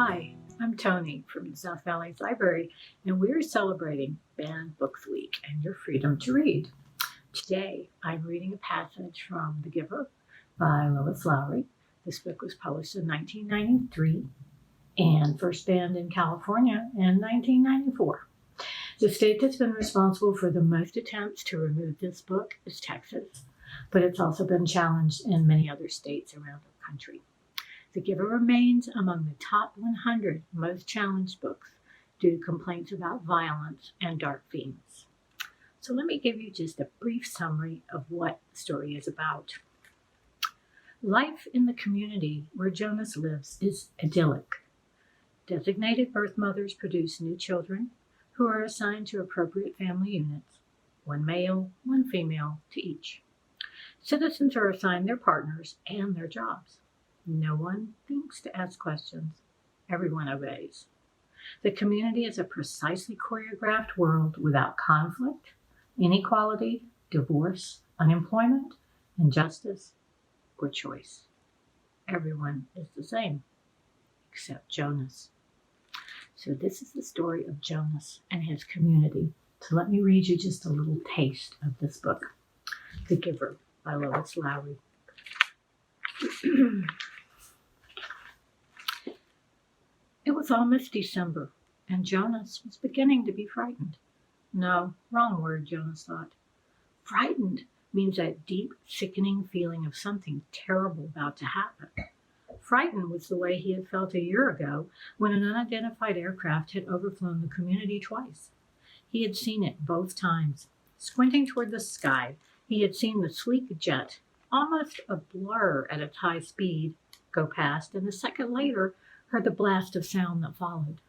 Hi, I'm Toni from the South Valley Library, and we're celebrating Banned Books Week and your freedom to read. Today, I'm reading a passage from The Giver by Lois Lowry. This book was published in 1993 and first banned in California in 1994. The state that's been responsible for the most attempts to remove this book is Texas, but it's also been challenged in many other states around the country. The Giver remains among the top 100 most challenged books due to complaints about violence and dark themes. So let me give you just a brief summary of what the story is about. Life in the community where Jonas lives is idyllic. Designated birth mothers produce new children who are assigned to appropriate family units, one male, one female to each. Citizens are assigned their partners and their jobs. No one thinks to ask questions. Everyone obeys. The community is a precisely choreographed world without conflict, inequality, divorce, unemployment, injustice, or choice. Everyone is the same, except Jonas. So this is the story of Jonas and his community. So let me read you just a little taste of this book, The Giver by Lois Lowry. It was almost December, and Jonas was beginning to be frightened. No, wrong word, Jonas thought. Frightened means that deep, sickening feeling of something terrible about to happen. Frightened was the way he had felt a year ago when an unidentified aircraft had overflown the community twice. He had seen it both times. Squinting toward the sky, he had seen the sleek jet, almost a blur at its high speed, go past, and a second later heard the blast of sound that followed.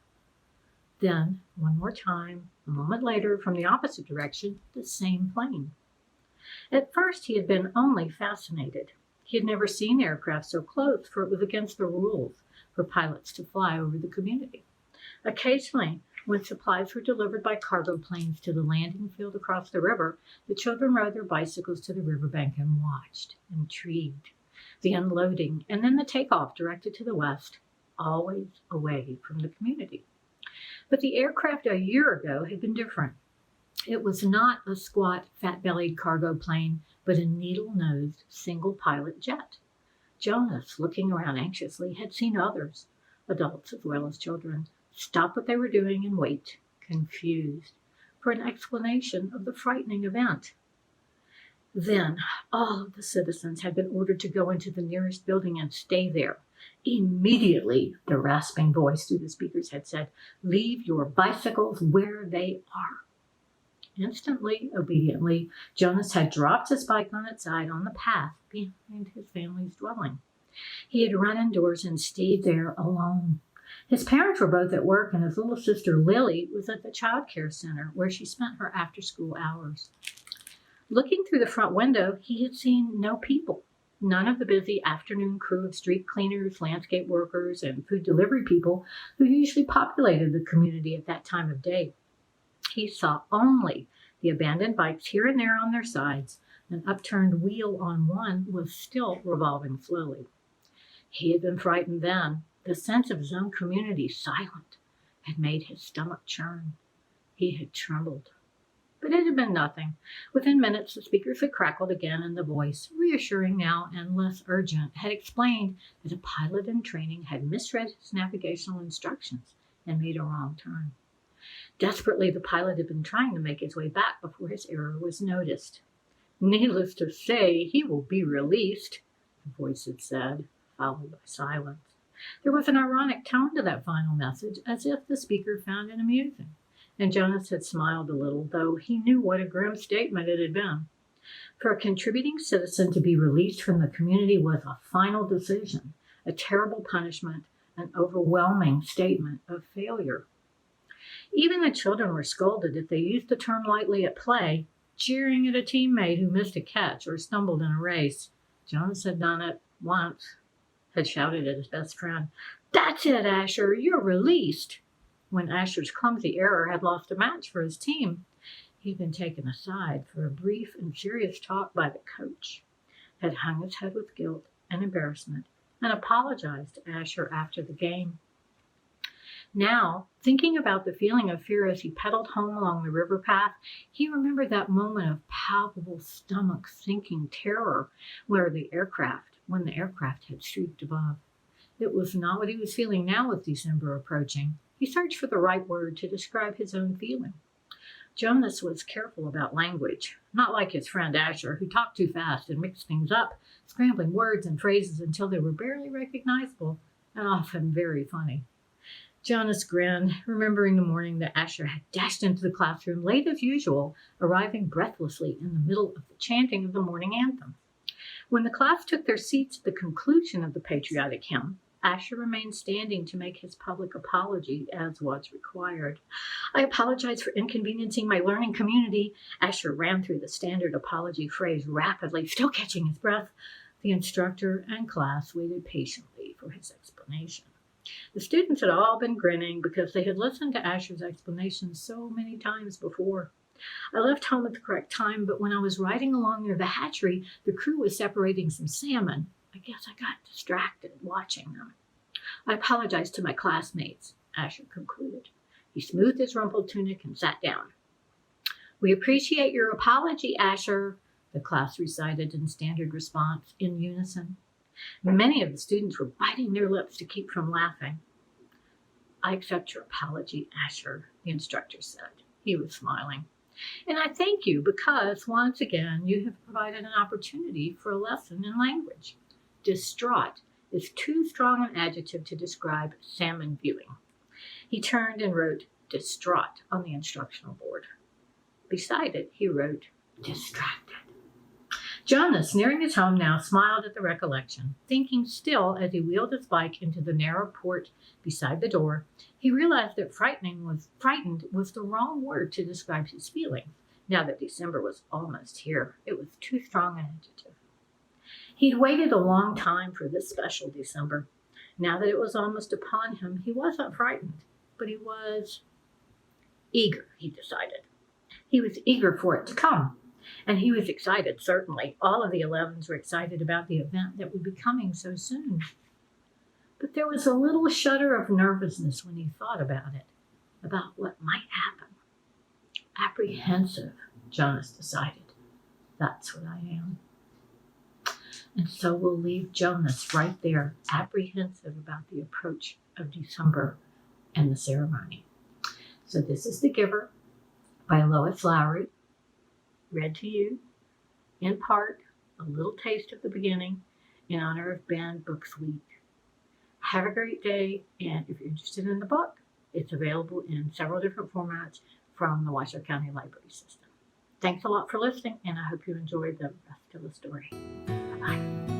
Then, one more time, a moment later, from the opposite direction, the same plane. At first, he had been only fascinated. He had never seen aircraft so close, for it was against the rules for pilots to fly over the community. Occasionally, when supplies were delivered by cargo planes to the landing field across the river, the children rode their bicycles to the riverbank and watched, intrigued, the unloading and then the takeoff directed to the west, always away from the community. But the aircraft a year ago had been different. It was not a squat, fat-bellied cargo plane, but a needle-nosed, single-pilot jet. Jonas, looking around anxiously, had seen others, adults as well as children, stop what they were doing and wait, confused, for an explanation of the frightening event. Then, all of the citizens had been ordered to go into the nearest building and stay there. Immediately, the rasping voice through the speakers had said, "Leave your bicycles where they are." Instantly, obediently, Jonas had dropped his bike on its side on the path behind his family's dwelling. He had run indoors and stayed there alone. His parents were both at work, and his little sister Lily was at the child care center where she spent her after-school hours. Looking through the front window, he had seen no people. None of the busy afternoon crew of street cleaners, landscape workers, and food delivery people who usually populated the community at that time of day. He saw only the abandoned bikes here and there on their sides. An upturned wheel on one was still revolving slowly. He had been frightened then. The sense of his own community silent had made his stomach churn. He had trembled. But it had been nothing. Within minutes, the speakers had crackled again, and the voice, reassuring now and less urgent, had explained that a pilot in training had misread his navigational instructions and made a wrong turn. Desperately, the pilot had been trying to make his way back before his error was noticed. "Needless to say, he will be released," the voice had said, followed by silence. There was an ironic tone to that final message, as if the speaker found it amusing. And Jonas had smiled a little, though he knew what a grim statement it had been. For a contributing citizen to be released from the community was a final decision, a terrible punishment, an overwhelming statement of failure. Even the children were scolded if they used the term lightly at play, jeering at a teammate who missed a catch or stumbled in a race. Jonas had done it once, had shouted at his best friend, "That's it, Asher, you're released," when Asher's clumsy error had lost a match for his team. He'd been taken aside for a brief and serious talk by the coach, had hung his head with guilt and embarrassment, and apologized to Asher after the game. Now, thinking about the feeling of fear as he pedaled home along the river path, he remembered that moment of palpable stomach-sinking terror when the aircraft had streaked above. It was not what he was feeling now with December approaching. He searched for the right word to describe his own feeling. Jonas was careful about language, not like his friend Asher, who talked too fast and mixed things up, scrambling words and phrases until they were barely recognizable and often very funny. Jonas grinned, remembering the morning that Asher had dashed into the classroom late as usual, arriving breathlessly in the middle of the chanting of the morning anthem. When the class took their seats at the conclusion of the patriotic hymn, Asher remained standing to make his public apology as was required. "I apologize for inconveniencing my learning community." Asher ran through the standard apology phrase rapidly, still catching his breath. The instructor and class waited patiently for his explanation. The students had all been grinning because they had listened to Asher's explanations so many times before. "I left home at the correct time, but when I was riding along near the hatchery, the crew was separating some salmon. I guess I got distracted watching them. I apologize to my classmates," Asher concluded. He smoothed his rumpled tunic and sat down. "We appreciate your apology, Asher," the class recited in standard response in unison. Many of the students were biting their lips to keep from laughing. "I accept your apology, Asher," the instructor said. He was smiling. "And I thank you because, once again, you have provided an opportunity for a lesson in language." Distraught is too strong an adjective to describe salmon viewing. He turned and wrote "distraught" on the instructional board. Beside it, he wrote "distracted." Jonas, nearing his home now, smiled at the recollection. Thinking still as he wheeled his bike into the narrow port beside the door, he realized that frightened was the wrong word to describe his feelings. Now that December was almost here, it was too strong an adjective. He'd waited a long time for this special December. Now that it was almost upon him, he wasn't frightened, but he was eager, he decided. He was eager for it to come. And he was excited, certainly. All of the 11s were excited about the event that would be coming so soon. But there was a little shudder of nervousness when he thought about it, about what might happen. Apprehensive, Jonas decided. That's what I am. And so we'll leave Jonas right there, apprehensive about the approach of December and the ceremony. So this is The Giver by Lois Lowry, read to you, in part, a little taste of the beginning in honor of Banned Books Week. Have a great day, and if you're interested in the book, it's available in several different formats from the Washoe County Library System. Thanks a lot for listening, and I hope you enjoyed the rest of the story. Bye-bye.